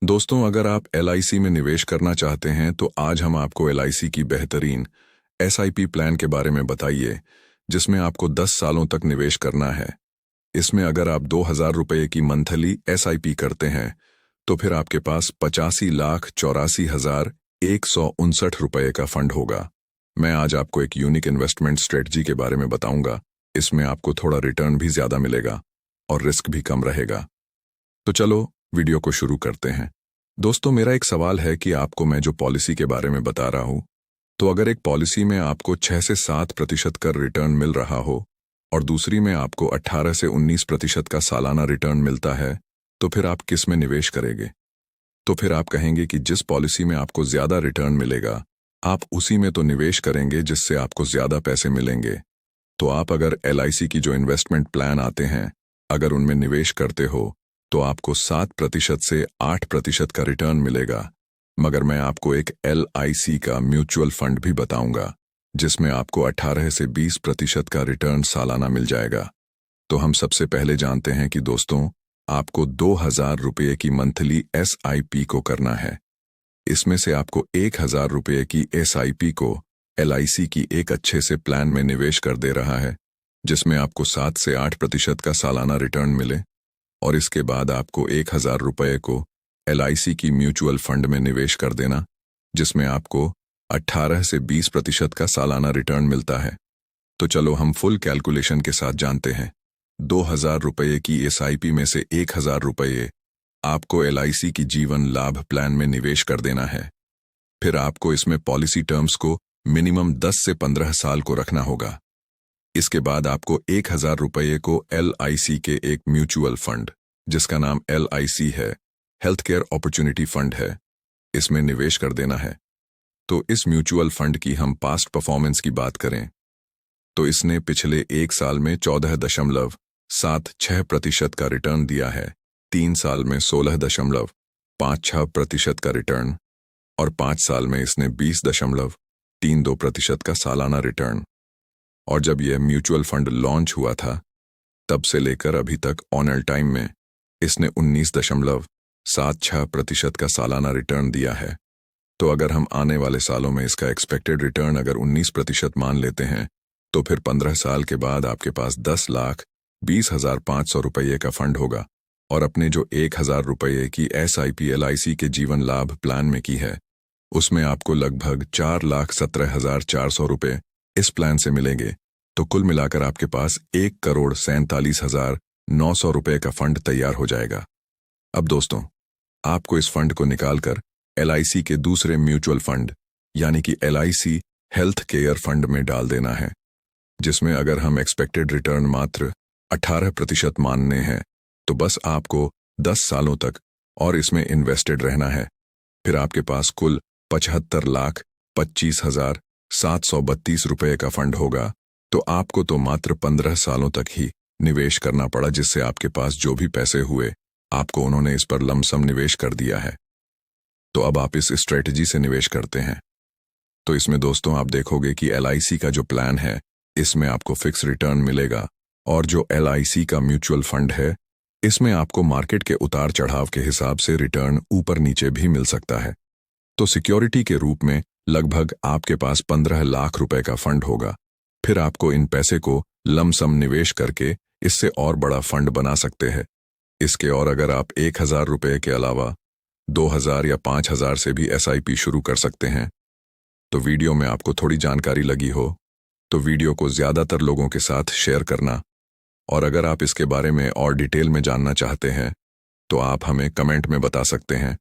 दोस्तों, अगर आप एलआईसी में निवेश करना चाहते हैं तो आज हम आपको एलआईसी की बेहतरीन एसआईपी प्लान के बारे में बताइए, जिसमें आपको 10 सालों तक निवेश करना है। इसमें अगर आप 2,000 रुपये की मंथली एसआईपी करते हैं तो फिर आपके पास 85,84,159 रुपये का फंड होगा। मैं आज आपको एक यूनिक इन्वेस्टमेंट स्ट्रेटजी के बारे में बताऊंगा। इसमें आपको थोड़ा रिटर्न भी ज्यादा मिलेगा और रिस्क भी कम रहेगा। तो चलो वीडियो को शुरू करते हैं। दोस्तों, मेरा एक सवाल है कि आपको मैं जो पॉलिसी के बारे में बता रहा हूं, तो अगर एक पॉलिसी में आपको 6 से 7% का रिटर्न मिल रहा हो और दूसरी में आपको 18 से 19% का सालाना रिटर्न मिलता है, तो फिर आप किस में निवेश करेंगे? तो फिर आप कहेंगे कि जिस पॉलिसी में आपको ज्यादा रिटर्न मिलेगा, आप उसी में तो निवेश करेंगे जिससे आपको ज्यादा पैसे मिलेंगे। तो आप अगर एलआईसी की जो इन्वेस्टमेंट प्लान आते हैं, अगर उनमें निवेश करते हो तो आपको 7% से 8% का रिटर्न मिलेगा। मगर मैं आपको एक एलआईसी का म्यूचुअल फंड भी बताऊंगा, जिसमें आपको 18 से 20% का रिटर्न सालाना मिल जाएगा। तो हम सबसे पहले जानते हैं कि दोस्तों, आपको 2,000 रुपये की मंथली एसआईपी को करना है। इसमें से आपको 1,000 रुपये की एसआईपी को एलआईसी की एक अच्छे से प्लान में निवेश कर दे रहा है, जिसमें आपको 7 से 8% का सालाना रिटर्न मिले। और इसके बाद आपको 1,000 रुपये को एलआईसी की म्यूचुअल फंड में निवेश कर देना, जिसमें आपको 18 से 20% का सालाना रिटर्न मिलता है। तो चलो हम फुल कैलकुलेशन के साथ जानते हैं। 2,000 रुपये की एसआईपी में से 1,000 रुपये आपको एलआईसी की जीवन लाभ प्लान में निवेश कर देना है। फिर आपको इसमें पॉलिसी टर्म्स को मिनिमम 10 से 15 साल को रखना होगा। इसके बाद आपको 1,000 रुपये को एलआईसी के एक म्यूचुअल फंड, जिसका नाम एलआईसी है, हेल्थ केयर अपॉर्चुनिटी फंड है, इसमें निवेश कर देना है। तो इस म्यूचुअल फंड की हम पास्ट परफॉर्मेंस की बात करें तो इसने पिछले 1 साल में 14.76% का रिटर्न दिया है, 3 साल में 16.56% का रिटर्न और 5 साल में इसने 20.32% का सालाना रिटर्न। और जब यह म्यूचुअल फंड लॉन्च हुआ था, तब से लेकर अभी तक ऑन टाइम में इसने 19.76% का सालाना रिटर्न दिया है। तो अगर हम आने वाले सालों में इसका एक्सपेक्टेड रिटर्न अगर 19% मान लेते हैं, तो फिर 15 साल के बाद आपके पास 10,20,500 रुपये का फंड होगा। और अपने जो 1,000 रुपये की एसआईपी एलआईसी के जीवन लाभ प्लान में की है, उसमें आपको लगभग 4,17,400 रुपये इस प्लान से मिलेंगे। तो कुल मिलाकर आपके पास 1,47,900 रुपये का फंड तैयार हो जाएगा। अब दोस्तों, आपको इस फंड को निकालकर एलआईसी के दूसरे म्यूचुअल फंड यानी कि एलआईसी हेल्थ केयर फंड में डाल देना है, जिसमें अगर हम एक्सपेक्टेड रिटर्न मात्र 18% मानने हैं, तो बस आपको 10 सालों तक और इसमें इन्वेस्टेड रहना है। फिर आपके पास कुल 75,25,732 रुपये का फंड होगा। तो आपको तो मात्र 15 सालों तक ही निवेश करना पड़ा, जिससे आपके पास जो भी पैसे हुए आपको उन्होंने इस पर लमसम निवेश कर दिया है। तो अब आप इस स्ट्रेटजी से निवेश करते हैं। तो इसमें दोस्तों आप देखोगे कि एलआईसी का जो प्लान है, इसमें आपको फिक्स रिटर्न मिलेगा, और जो एलआईसी का म्यूचुअल फंड है, इसमें आपको मार्केट के उतार चढ़ाव के हिसाब से रिटर्न ऊपर नीचे भी मिल सकता है। तो सिक्योरिटी के रूप में लगभग आपके पास 15 लाख रुपए का फंड होगा। फिर आपको इन पैसे को लमसम निवेश करके इससे और बड़ा फंड बना सकते हैं। इसके और अगर आप 1,000 रुपये के अलावा 2,000 या 5,000 से भी एसआईपी शुरू कर सकते हैं। तो वीडियो में आपको थोड़ी जानकारी लगी हो तो वीडियो को ज्यादातर लोगों के साथ शेयर करना, और अगर आप इसके बारे में और डिटेल में जानना चाहते हैं तो आप हमें कमेंट में बता सकते हैं।